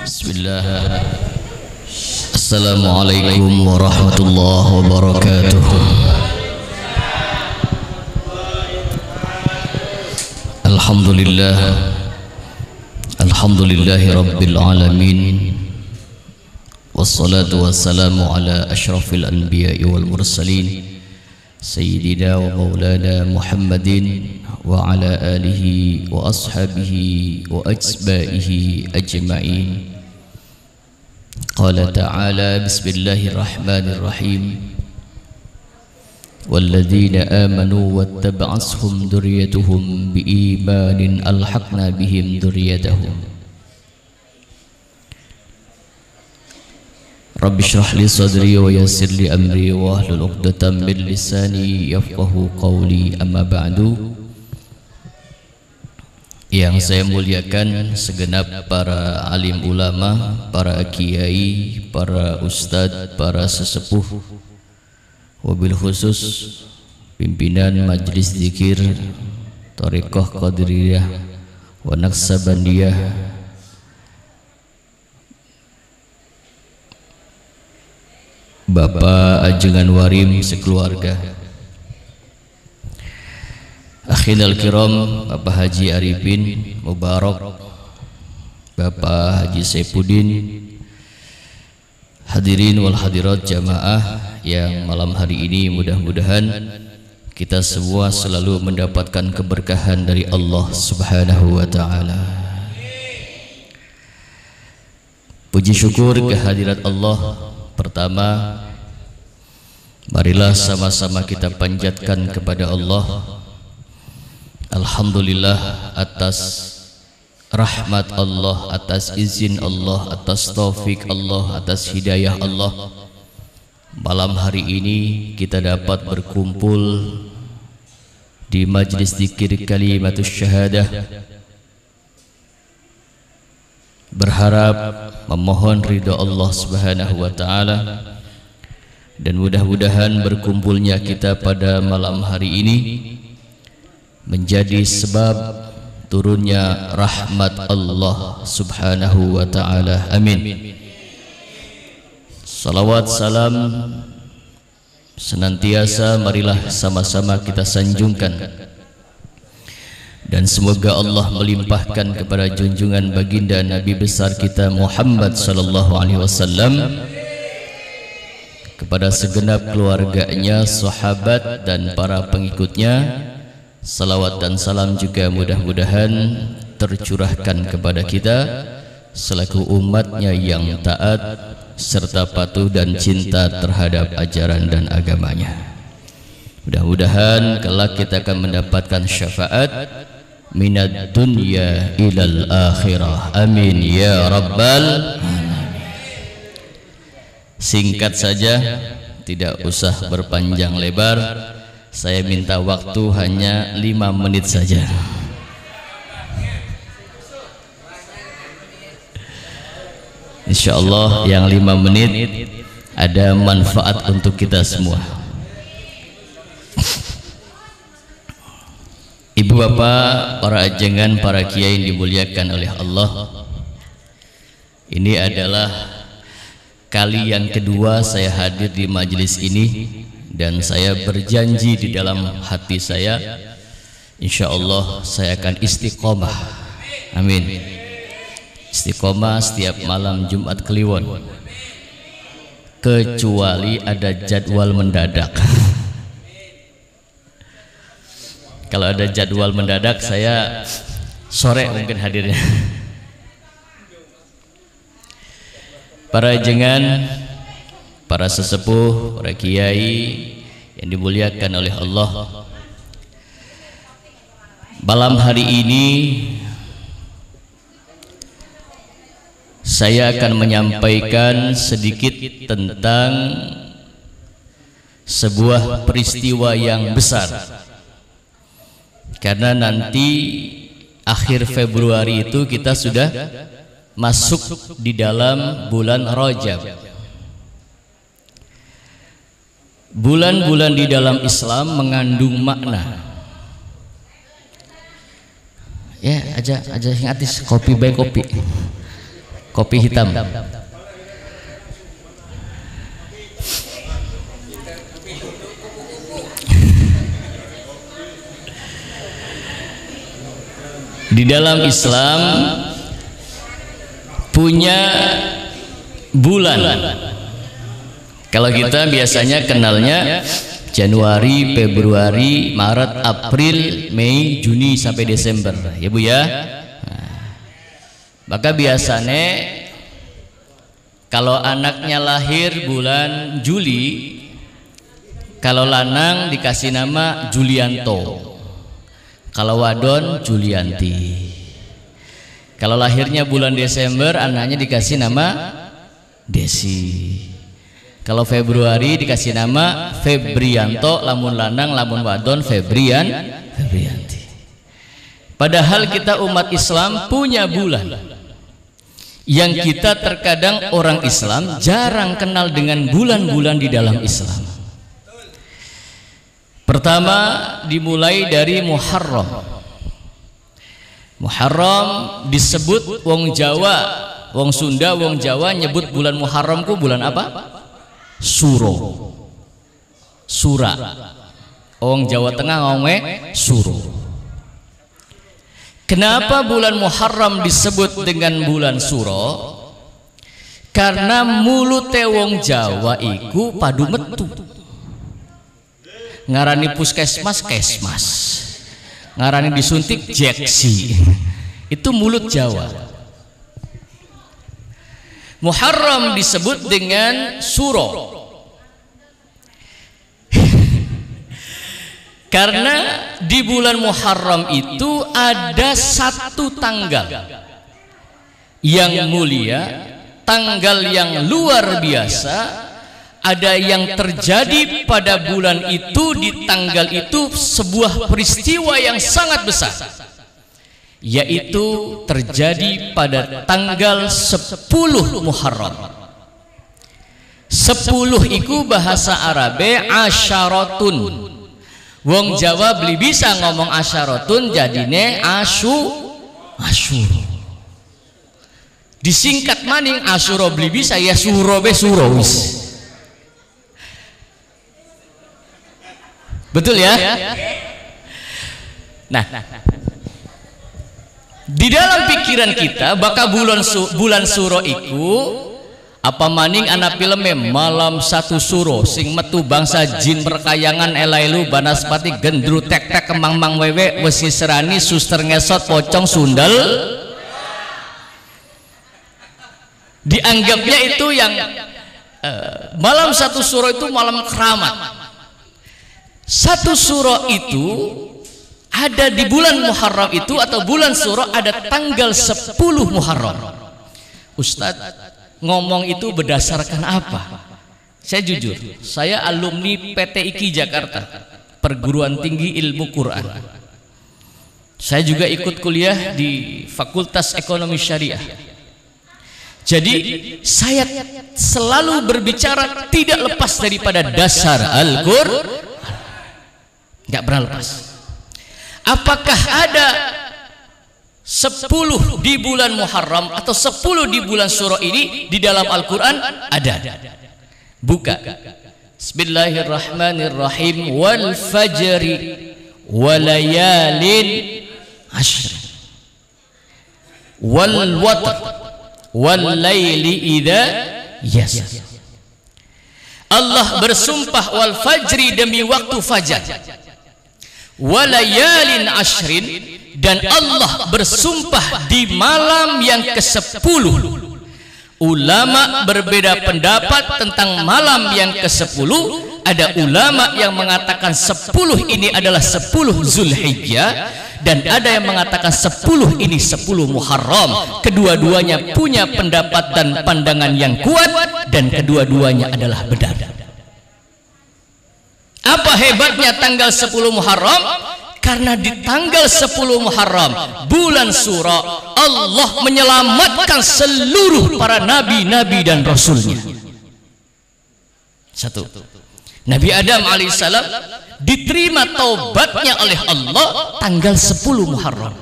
Bismillah. Assalamualaikum warahmatullahi wabarakatuh. Alhamdulillah. Alhamdulillahi rabbil alamin. Wassalatu wassalamu ala ashrafil anbiya'i wal mursalin Sayyidina wa maulana Muhammadin wa ala alihi wa ashabihi wa ajbaihi ajma'in. Qala ta'ala bismillahirrahmanirrahim. Walladzina amanu wattaba'ashum dzurriyyatuhum biimanin alhaqna bihim dzurriyyatahum. Rabbi shrah li sadri wa yassir li amri wa hlul 'uqdatam min lisani yafqahu qawli. Amma ba'du. Yang saya muliakan segenap para alim ulama, para kiai, para ustadz, para sesepuh, wabil khusus pimpinan Majelis Zikir Thariqah Qadiriyah wa Naqsabandiyah, Bapak Ajengan Warim sekeluarga, Akhilal Kiram, Bapak Haji Arifin Mubarak, Bapak Haji Saifuddin, hadirin wal hadirat jamaah yang malam hari ini mudah-mudahan kita semua selalu mendapatkan keberkahan dari Allah Subhanahu wa ta'ala. Puji syukur kehadirat Allah. Pertama, marilah sama-sama kita panjatkan kepada Allah alhamdulillah atas rahmat Allah, atas izin Allah, atas taufik Allah, atas hidayah Allah. Malam hari ini kita dapat berkumpul di majlis zikir kalimatus syahadah, berharap memohon ridha Allah Subhanahu wa ta'ala, dan mudah-mudahan berkumpulnya kita pada malam hari ini menjadi sebab turunnya rahmat Allah Subhanahu wa ta'ala. Amin. Salawat salam senantiasa marilah sama-sama kita sanjungkan, dan semoga Allah melimpahkan kepada junjungan baginda Nabi besar kita Muhammad sallallahu alaihi wasallam, kepada segenap keluarganya, sahabat dan para pengikutnya. Salawat dan salam juga mudah-mudahan tercurahkan kepada kita selaku umatnya yang taat serta patuh dan cinta terhadap ajaran dan agamanya. Mudah-mudahan kelak kita akan mendapatkan syafaat minad dunya ilal akhirah. Amin ya rabbal alamin. Singkat saja, tidak usah berpanjang lebar. Saya minta waktu hanya 5 menit saja. Insyaallah yang 5 menit ada manfaat untuk kita semua. Ibu bapak, para ajengan, para kiai yang dimuliakan oleh Allah, ini adalah kali yang kedua saya hadir di majelis ini, dan saya berjanji di dalam hati saya, insyaallah saya akan istiqomah. Amin. Istiqomah setiap malam Jumat Kliwon, kecuali ada jadwal mendadak. Kalau ada jadwal mendadak saya sore mungkin hadirnya. Para jengan, para sesepuh, para kiai yang dimuliakan oleh Allah, malam hari ini saya akan menyampaikan sedikit tentang sebuah peristiwa yang besar, karena nanti akhir Februari itu kita sudah masuk di dalam bulan Rajab. Bulan-bulan di dalam Islam mengandung makna. Ya, aja ngatis kopi baik kopi. kopi hitam. Di dalam Islam punya bulan. Kalau kita biasanya kenalnya Januari, Februari, Maret, April, Mei, Juni sampai Desember, ya Bu ya. Nah, maka biasanya kalau anaknya lahir bulan Juli, kalau lanang dikasih nama Julianto, kalau wadon Julianti. Kalau lahirnya bulan Desember, anaknya dikasih nama Desi. Kalau Februari dikasih nama Febrianto, lamun lanang, lamun wadon Febrianti. Padahal kita umat Islam punya bulan yang kita terkadang orang Islam jarang kenal dengan bulan-bulan di dalam Islam. Pertama dimulai dari Muharram. Muharram disebut wong Jawa, wong Sunda, wong Jawa nyebut bulan Muharram ku bulan apa? Suro, Sura. Wong Jawa Tengah ngomongnya Suro. Kenapa bulan Muharram disebut dengan bulan Suro? Karena mulute wong Jawa iku padu metu. Ngarani puskesmas kesmas, ngarani disuntik jeksi. Itu mulut Jawa. Muharram disebut dengan Suro karena di bulan Muharram itu ada satu tanggal yang mulia, tanggal yang luar biasa. Ada yang terjadi pada bulan itu, di tanggal itu sebuah peristiwa yang sangat besar, yaitu terjadi pada tanggal 10 Muharram. 10 iku bahasa Arabe asyaratun. Wong Jawa beli bisa ngomong asyaratun, jadine asyur. Disingkat maning asyuro beli bisa ya suro be suro wis. Betul ya? Nah, di dalam pikiran kita bakal bulan Suro iku apa maning anak filmnya malam satu Suro sing metu bangsa jin perkayangan elailu banaspati gendru tek kemang mang wewe wesi serani suster ngesot pocong sundel. Dianggapnya itu yang malam satu Suro itu malam keramat. Satu Suro itu ada di bulan Muharram itu, atau bulan Suro ada tanggal 10 Muharram. Ustadz ngomong itu berdasarkan apa? Saya jujur, saya alumni PT IKI Jakarta, Perguruan Tinggi Ilmu Quran. Saya juga ikut kuliah di Fakultas Ekonomi Syariah. Jadi saya selalu berbicara tidak lepas daripada dasar Al-Qur'an. Nggak pernah lepas. Apakah ada 10 di bulan Muharram atau 10 di bulan Suro ini di dalam Al-Quran? Ada. Buka. Bismillahirrahmanirrahim. Wal fajri walayalin ashr wal watr wal laili idza yasr. Allah bersumpah wal fajri, demi waktu fajar, walayalin ashrin, dan Allah bersumpah di malam yang ke-10. Ulama berbeda pendapat tentang malam yang ke-10. Ada ulama yang mengatakan 10 ini adalah 10 Zulhijjah, dan ada yang mengatakan 10 ini 10 Muharram. Kedua-duanya punya pendapat dan pandangan yang kuat, dan kedua-duanya adalah benar. Apa hebatnya tanggal 10 Muharram? Karena di tanggal 10 Muharram, bulan Suro, Allah menyelamatkan seluruh para nabi-nabi dan rasulnya. Satu, Nabi Adam alaihissalam diterima taubatnya oleh Allah tanggal 10 Muharram.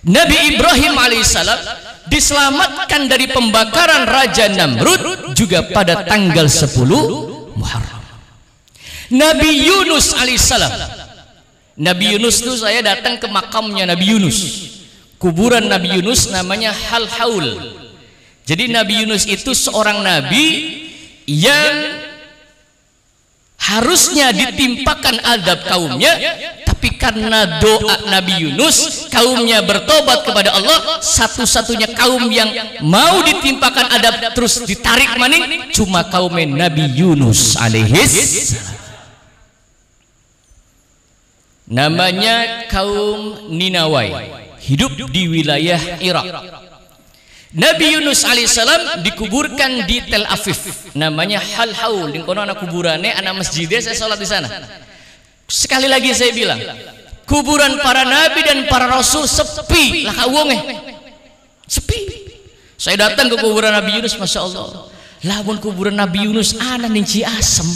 Nabi Ibrahim alaihissalam diselamatkan dari pembakaran Raja Namrud juga pada tanggal 10 Muharram. Nabi Yunus alaihissalam, Nabi Yunus itu saya datang ke makamnya Nabi Yunus, kuburan Nabi Yunus namanya Hal-Haul. Jadi Nabi Yunus itu seorang nabi yang harusnya ditimpakan azab kaumnya, tapi karena doa Nabi Yunus kaumnya bertobat kepada Allah, satu-satunya kaum yang mau ditimpakan azab terus ditarik maning cuma kaum Nabi Yunus alaihis, namanya kaum Ninawai, hidup di wilayah Irak. Nabi Yunus alaihissalam dikuburkan di Tel Aviv, namanya Hal-Haul. Di kono anak kuburannya, anak masjidnya, saya sholat di sana. Sekali lagi saya bilang, kuburan para nabi dan para rasul sepi lah wonge, sepi. Saya datang ke kuburan Nabi Yunus, masya Allah, lamun kuburan Nabi Yunus ana ning Ciasem.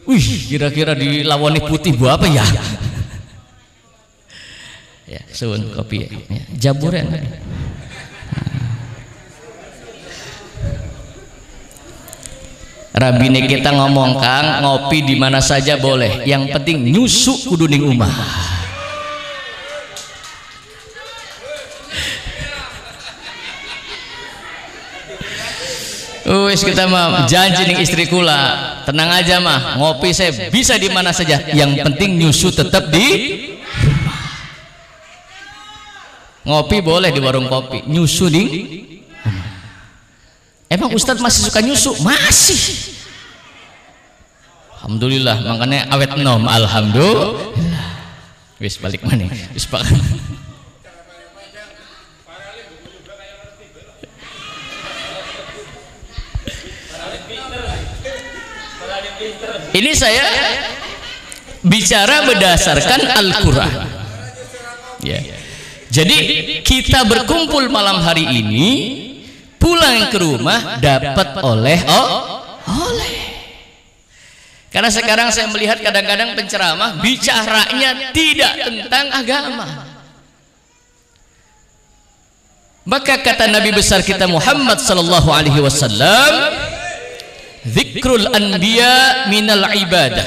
Wih, kira-kira di lawani putih buah apa ya? Ya, suwun kopi ya. Jaburan. Rabine kita ngomong Kang, ngopi di mana saja boleh, yang penting nyusuk kudu ning umah. Wis kita mah janji ning istri kula, tenang aja mah, ngopi saya bisa di mana saja, yang penting nyusu tetap di rumah. Ngopi boleh di warung kopi, nyusu di rumah. Emang Ustadz masih suka nyusu? Masih. Alhamdulillah, makanya awet nom. Alhamdulillah. Wis balik mana? Wis pak. Ini saya bicara berdasarkan Al-Quran. Ya. Jadi kita berkumpul malam hari ini, pulang ke rumah dapat oleh. Karena sekarang saya melihat kadang-kadang penceramah bicaranya tidak tentang agama. Maka kata Nabi besar kita Muhammad sallallahu alaihi wasallam, dzikrul anbiya minal ibadah.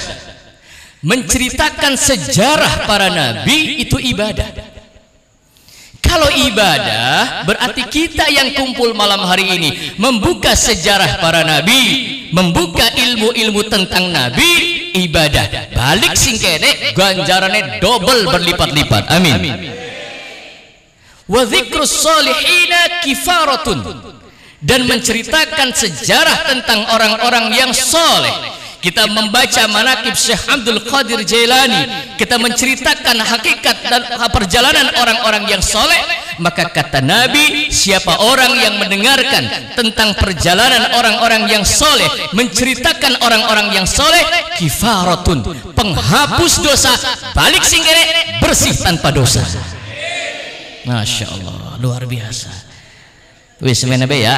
Menceritakan sejarah para nabi itu ibadah. Kalau ibadah berarti kita yang kumpul malam hari ini membuka sejarah para nabi, membuka ilmu-ilmu tentang nabi, ibadah. Balik singkene ganjarannya double berlipat-lipat. Amin. Wa dzikrus salihina kifaratun. Dan menceritakan sejarah tentang orang-orang yang soleh. Kita membaca manaqib Syekh Abdul Qadir Jailani, kita menceritakan hakikat dan perjalanan orang-orang yang soleh. Maka kata Nabi, siapa orang yang mendengarkan tentang perjalanan orang-orang yang soleh, menceritakan orang-orang yang soleh, kifaratun, penghapus dosa, balik singkere, bersih tanpa dosa. Masya Allah, luar biasa. Wis menabe ya.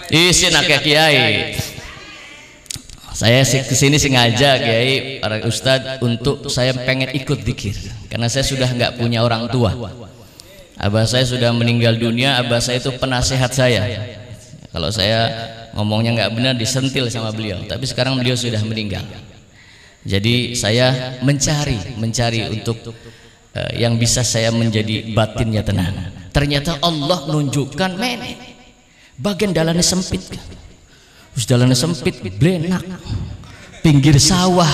Isin akeh kiai. Saya kesini sengaja kiai, para ustadz, untuk saya pengen ikut zikir. Karena saya sudah nggak punya orang tua. Abah saya sudah meninggal dunia. Abah saya itu penasehat saya. Kalau saya ngomongnya nggak benar disentil sama beliau. Tapi sekarang beliau sudah meninggal. Jadi saya mencari untuk yang bisa saya menjadi batinnya tenang. Ternyata Allah nunjukkan menek. Bagian dalannya sempit, terus dalannya sempit, blenak, pinggir sawah.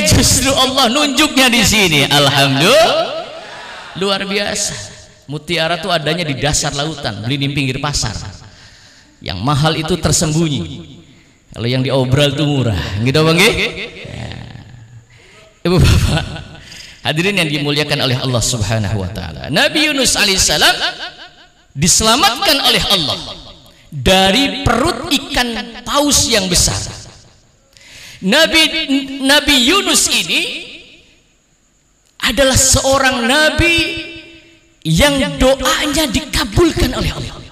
Justru Allah nunjuknya di sini. Alhamdulillah, luar biasa. Mutiara tuh adanya di dasar lautan, beli di pinggir pasar. Yang mahal itu tersembunyi. Kalau yang diobral itu murah. Gitu bang? Ya. Ibu bapak, hadirin yang dimuliakan oleh Allah Subhanahu Wa Taala. Nabi Yunus alaihissalam diselamatkan oleh Allah dari perut ikan paus yang besar. Nabi Yunus ini adalah seorang nabi yang doanya dikabulkan oleh Allah.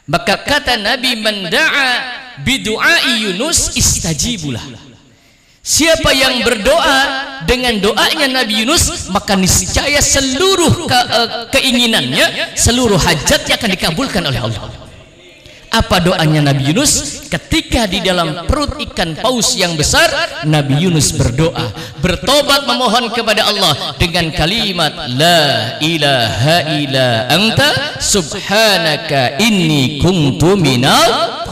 Maka kata Nabi, man da'a bidu'ai Yunus istajibulah. Siapa yang berdoa dengan doanya Nabi Yunus, maka niscaya seluruh keinginannya, seluruh hajatnya akan dikabulkan oleh Allah. Apa doanya Nabi Yunus? Ketika di dalam perut ikan paus yang besar, Nabi Yunus berdoa, bertobat memohon kepada Allah dengan kalimat la ilaha illa anta subhanaka inni kuntu minal.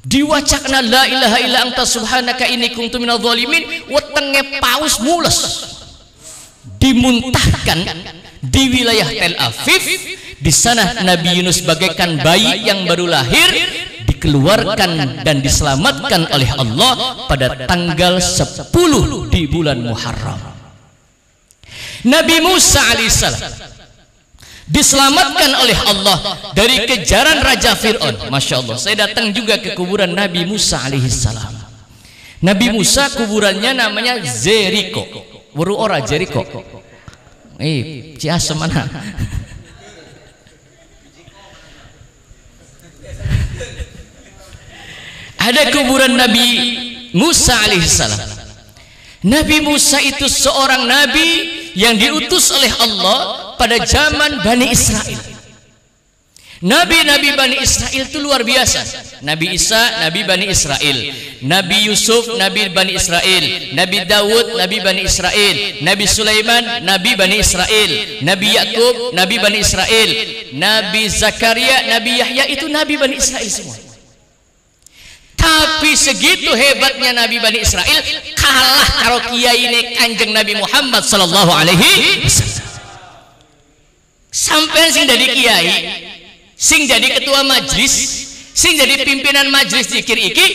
Diwacakna la ilaha illa anta subhanaka inni kuntu minal zalimin, wetenge paus mules dimuntahkan di wilayah Tel Aviv. Di sana Nabi Yunus bagaikan bayi yang baru lahir, dikeluarkan dan diselamatkan oleh Allah pada tanggal 10 di bulan Muharram. Nabi Musa alaihissalam diselamatkan oleh Allah dari kejaran Raja Fir'aun. Masya Allah, saya datang juga ke kuburan Nabi Musa alaihissalam. Nabi Musa kuburannya namanya Jericho. Wuru ora Jericho. Ciasem mana? Ada kuburan Nabi Musa alaihissalam. Nabi Musa itu seorang nabi yang diutus oleh Allah pada zaman Bani Israel. Nabi-nabi Bani Israel itu luar biasa. Nabi Isa, Nabi Bani Israel. Nabi Yusuf, Nabi Bani Israel. Nabi Dawud, Nabi Bani Israel. Nabi Sulaiman, Nabi Bani Israel. Nabi Yakub, Nabi Bani Israel. Nabi Zakaria, Nabi Yahya, itu Nabi Bani Israel semua. Tapi segitu hebatnya Nabi Bani Israel, kalah karo kiai ini Kanjeng Nabi Muhammad sallallahu alaihi wasallam. Sampai sing jadi kiai, sing jadi ketua majlis, sing jadi pimpinan majlis zikir iki,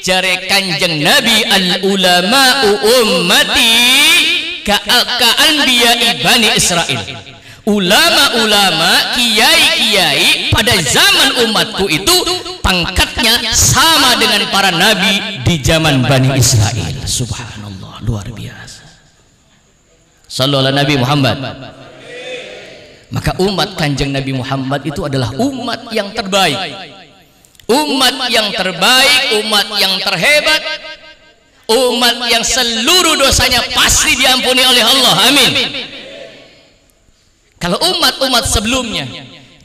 jare Kanjeng Nabi, al ulama'u ummati ka anbiya'i Bani Israel. Ulama-ulama, kiai-kiai pada zaman umatku itu pangkatnya sama dengan para nabi di zaman Bani Israel. Subhanallah, luar biasa. Sallallahu Nabi Muhammad. Maka umat Kanjeng Nabi Muhammad itu adalah umat yang terbaik, umat yang terbaik, umat yang terhebat, umat yang seluruh dosanya pasti diampuni oleh Allah. Amin. Kalau umat-umat sebelumnya,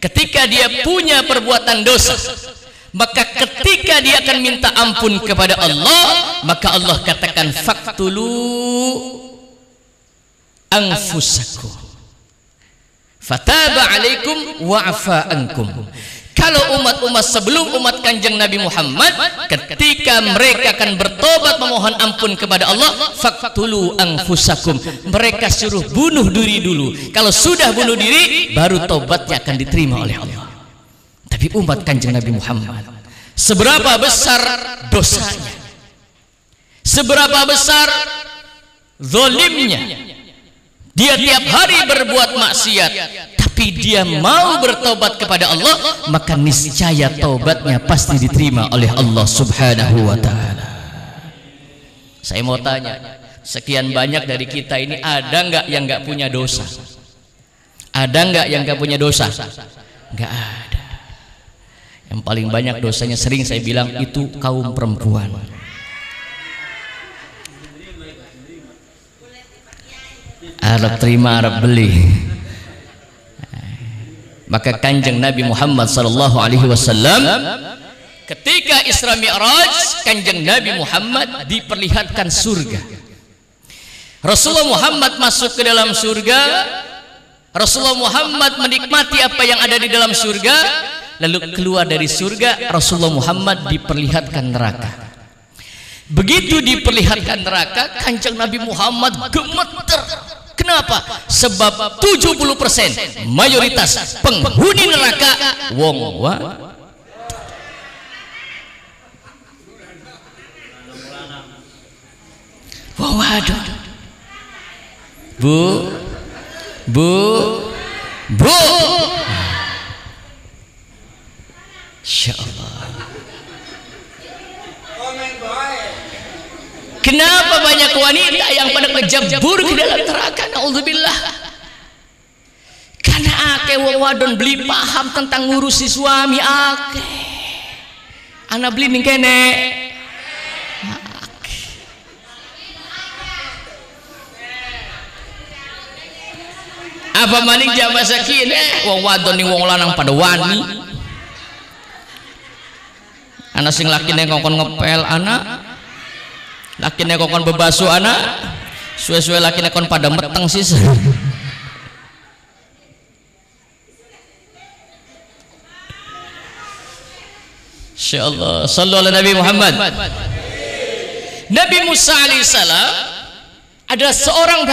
ketika dia punya perbuatan dosa, maka ketika dia akan minta ampun kepada Allah, maka Allah katakan faqtulu anfusakum fataba alaikum wa'afa ankum. Kalau umat-umat sebelum umat Kanjeng Nabi Muhammad, ketika mereka akan bertobat memohon ampun kepada Allah, faqtulu anfusakum, mereka suruh bunuh diri dulu. Kalau sudah bunuh diri, baru tobatnya akan diterima oleh Allah. Tapi umat Kanjeng Nabi Muhammad, seberapa besar dosanya, seberapa besar zalimnya, dia tiap hari berbuat maksiat, tapi dia mau bertobat kepada Allah, maka niscaya tobatnya pasti diterima oleh Allah Subhanahu wa ta'ala. Saya mau tanya, sekian banyak dari kita ini ada nggak yang nggak punya dosa? Ada nggak yang nggak punya dosa? Nggak ada. Yang paling banyak dosanya, sering saya bilang, itu kaum perempuan. Arab terima, Arab beli. Maka Kanjeng Nabi Muhammad sallallahu alaihi wasallam ketika Isra Mi'raj, Kanjeng Nabi Muhammad diperlihatkan surga. Rasulullah Muhammad masuk ke dalam surga. Rasulullah Muhammad menikmati apa yang ada di dalam surga. Lalu keluar dari surga, Rasulullah Muhammad diperlihatkan neraka. Begitu diperlihatkan neraka, Kanjeng Nabi Muhammad gemeter. Kenapa? Sebab 70% mayoritas penghuni neraka wong waduh. Bu Insyaallah. Kenapa banyak wanita yang pada kejebur ke dalam neraka? Naudzubillah. Karena akeh wong wadon beli paham tentang ngurusi suami akeh. Ana beli ning kene. Apa maning jam masa kini wong wadon ning wong lanang pada wani. Anak sing lakine kongkon ngepel anak, lakine kongkon bebasu anak, suwe-suwe lakine kon pada meteng sis. Insyaallah sallallahu alaihi Nabi Muhammad. Nabi Musa alaihissalam adalah seorang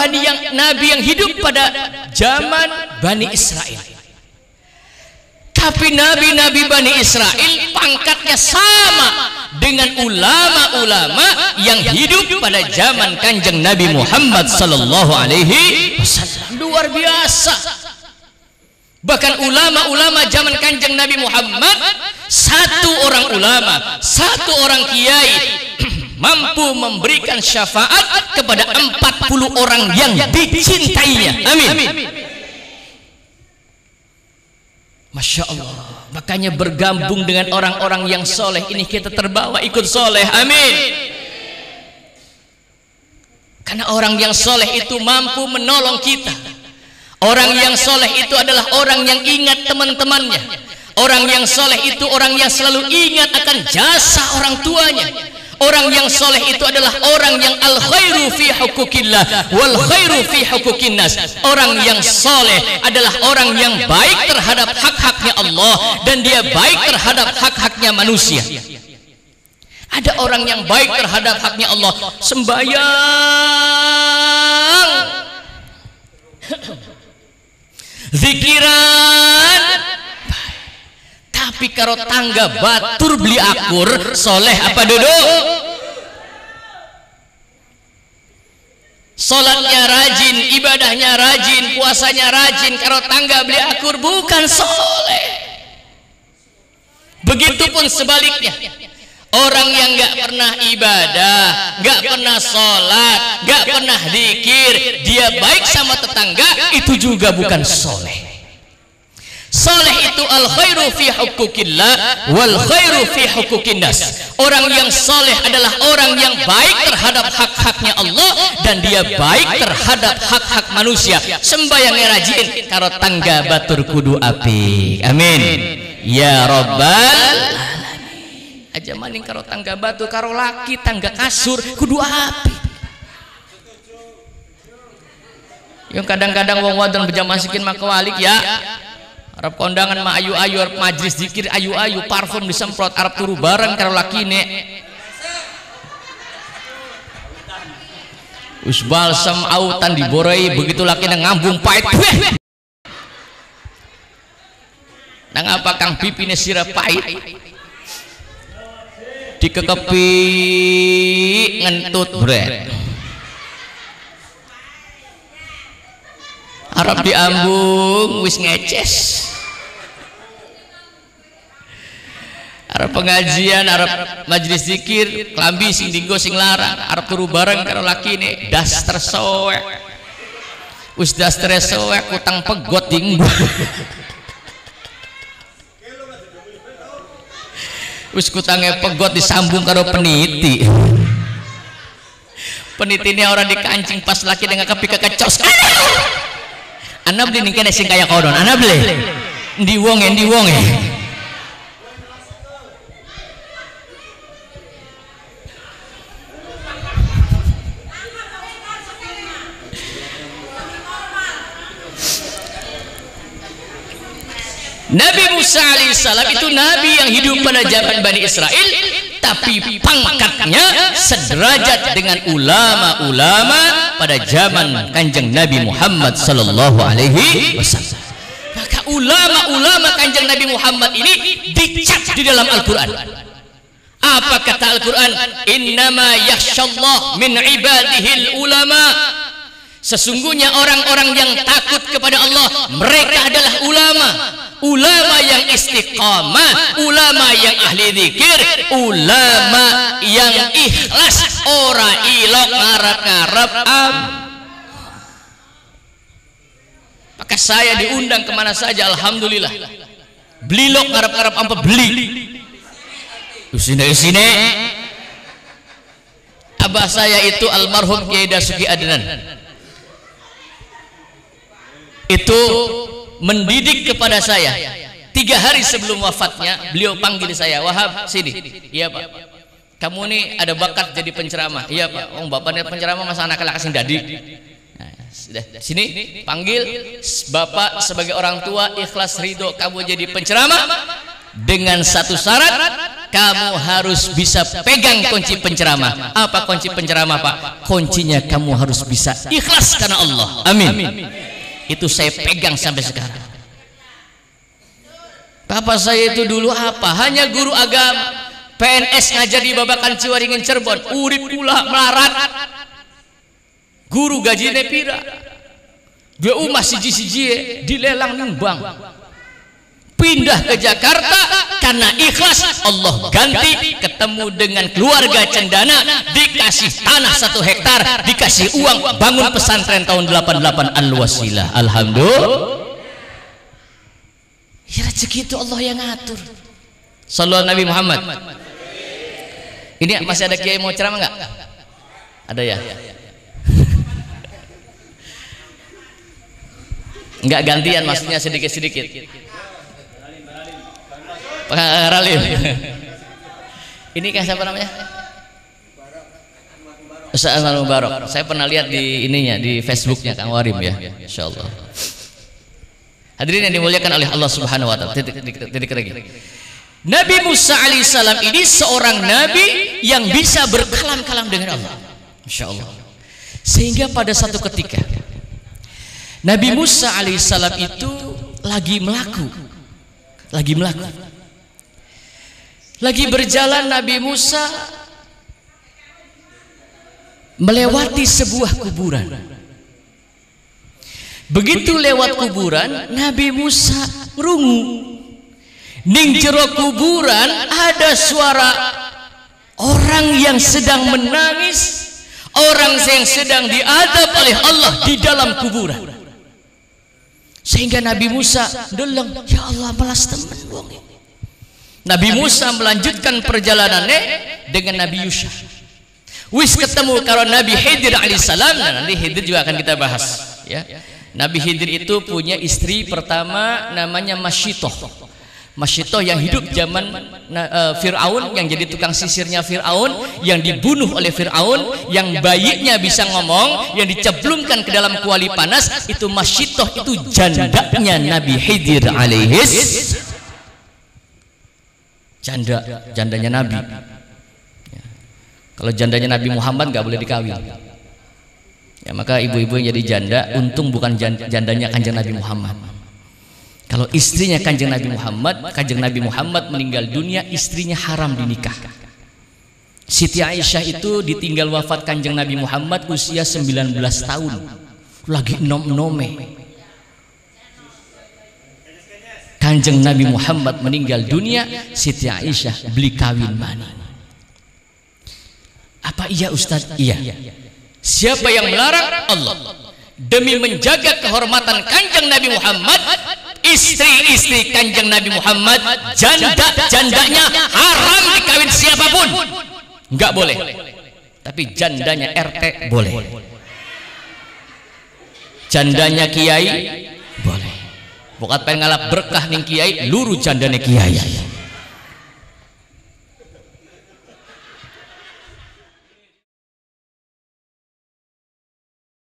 nabi yang hidup pada zaman Bani Israel. Tapi nabi-nabi Bani Israel pangkatnya sama dengan ulama-ulama yang hidup pada zaman Kanjeng Nabi Muhammad sallallahu alaihi wasallam. Luar biasa. Bahkan ulama-ulama zaman Kanjeng Nabi Muhammad, satu orang ulama, satu orang kiai mampu memberikan syafaat kepada 40 orang yang dicintainya. Amin. Masya Allah. Makanya bergabung dengan orang-orang yang soleh ini kita terbawa ikut soleh. Amin. Karena orang yang soleh itu mampu menolong kita. Orang yang soleh itu adalah orang yang ingat teman-temannya. Orang yang soleh itu orang yang selalu ingat akan jasa orang tuanya. Orang yang soleh itu adalah orang yang al khairu fi hukukillah wal khairu fi hukukin nas. Orang yang soleh adalah orang yang baik terhadap hak-haknya Allah dan dia baik terhadap hak-haknya manusia. Ada orang yang baik terhadap haknya Allah, sembahyang, zikiran, tapi karo tangga batur beli akur, soleh apa duduk? Salatnya rajin, ibadahnya rajin, puasanya rajin, karo tangga beli akur, bukan soleh. Begitupun sebaliknya, orang yang nggak pernah ibadah, nggak pernah sholat, nggak pernah zikir, dia baik sama tetangga, itu juga bukan soleh. Soleh itu al khairu fi hukukillah wal khairu fi hukukin nas. Orang yang soleh adalah orang yang baik terhadap hak-haknya Allah dan dia baik terhadap hak-hak manusia. Sembayangnya rajin, karo tangga batur kudu apik. Amin. Ya Rabbal alamin. Aja maning karo tangga batu, karo laki tangga kasur kudu apik. Yang kadang-kadang wong wadon bejamasikin makawalik ya. Arab kondangan ma ayu-ayu, Arab majlis zikir ayu-ayu, parfum disemprot, Arab turu bareng karo lakine. Us balsam autan diborai, begitu lakine ngambung pahit. Nang apa kang pipine sirap pahit. Dikekepi ngentut bret. Arab diambung wis ngeces. Arab pengajian, Arab majlis zikir, klambi sing dinggo sing larang, Arab turu bareng karo lakine, das tersowek. Wis das tersowek utang pegot dinggo. Wis kutange pegot disambung karo peniti. Penitine orang dikancing pas laki dengan kepi kekecos. Ana beli ning kene sing kaya kodon, ana beli. Ndi wonge. Nabi Musa alaihissalam itu nabi yang hidup pada zaman Bani Israel, tapi pangkatnya sederajat dengan ulama-ulama pada zaman Kanjeng Nabi Muhammad sallallahu alaihi wasallam. Maka ulama-ulama Kanjeng Nabi Muhammad ini dicap di dalam Al-Qur'an. Apa kata Al-Qur'an? Innama yakhsyallah min ibadihil ulama. Sesungguhnya orang-orang yang takut kepada Allah, mereka adalah ulama. Ulama yang istiqamah, ulama yang ahli zikir, ulama yang ikhlas, ora ilok ngarep-ngarep Maka saya diundang kemana saja, alhamdulillah. Belilok ngarep-ngarep apa beli. Usine abah saya itu almarhum Kiai Dasuki Adnan. itu mendidik kepada saya. 3 hari sebelum wafatnya beliau panggil saya, Wahab sini. Iya Pak, kamu nih ada bakat jadi penceramah. Iya Pak. Oh bapaknya penceramah masa anak kasih dadi. Nah, sudah sini panggil bapak sebagai orang tua ikhlas ridho kamu jadi penceramah dengan satu syarat, kamu harus bisa pegang kunci penceramah. Apa kunci penceramah Pak? Kuncinya kamu harus bisa ikhlas karena Allah. Amin. Itu saya pegang sampai sekarang. Bapak saya itu dulu apa? Hanya guru agama, PNS ngajar di Babakan Ciwaringin Cirebon, urip pula melarat. Guru gajinya pira. Dia umah siji-siji dilelang nyumbang. Pindah ke Jakarta karena ikhlas, Allah ganti ketemu dengan keluarga Cendana, dikasih tanah 1 hektar, dikasih uang, bangun pesantren tahun 88 Al-Wasilah. Alhamdulillah. Ya rezeki itu Allah yang ngatur. Sallallahu Nabi Muhammad. Ini masih ada kiai mau ceramah nggak? Ada ya? Enggak gantian, maksudnya sedikit-sedikit. Ralim. Ini kan siapa namanya? Ustaz Anwar Mubarak. Saya pernah lihat di ininya, di Facebooknya Kang Warim ya. Insyaallah. Hadirin yang dimuliakan oleh Allah Subhanahu wa taala. Titik lagi. Nabi Musa alaihissalam ini seorang nabi yang bisa berkalam-kalam dengan Allah. Insyaallah. Sehingga pada satu ketika Nabi Musa alaihissalam itu lagi berjalan. Nabi Musa melewati sebuah kuburan. Begitu lewat kuburan, Nabi Musa ngerungu. Ning jero kuburan ada suara orang yang sedang menangis, orang yang sedang diadab oleh Allah di dalam kuburan. Sehingga Nabi Musa deleng, ya Allah balas teman wong. Nabi Musa melanjutkan perjalanannya dengan Nabi Yusha. Wis ketemu karo Nabi Khidir alaihissalam. Nah, nanti Khidir juga akan kita bahas ya. Nabi Khidir itu punya istri pertama namanya Masyitoh. Masyitoh yang hidup zaman Fir'aun, yang jadi tukang sisirnya Fir'aun, yang dibunuh oleh Fir'aun, yang bayinya bisa ngomong, yang diceblungkan ke dalam kuali panas. Itu Masyitoh, itu jandanya Nabi Khidir alaihis. Jandanya Nabi ya. Kalau jandanya Nabi Muhammad nggak boleh dikawin ya, maka ibu-ibu yang jadi janda untung bukan jandanya Kanjeng Nabi Muhammad. Kalau istrinya Kanjeng Nabi Muhammad meninggal dunia, istrinya haram dinikah. Siti Aisyah itu ditinggal wafat Kanjeng Nabi Muhammad usia 19 tahun, lagi nom-nome. Kanjeng Nabi Muhammad meninggal dunia, Siti Aisyah beli kawin mani. Apa iya Ustaz? Iya. Siapa yang melarang? Allah. Demi menjaga kehormatan Kanjeng Nabi Muhammad, istri-istri Kanjeng Nabi Muhammad, janda-jandanya haram dikawin siapapun. Enggak boleh. Tapi jandanya RT boleh. Jandanya kiai boleh. Bukan pengen ngalap berkah ning kiai, luru jandane kiai.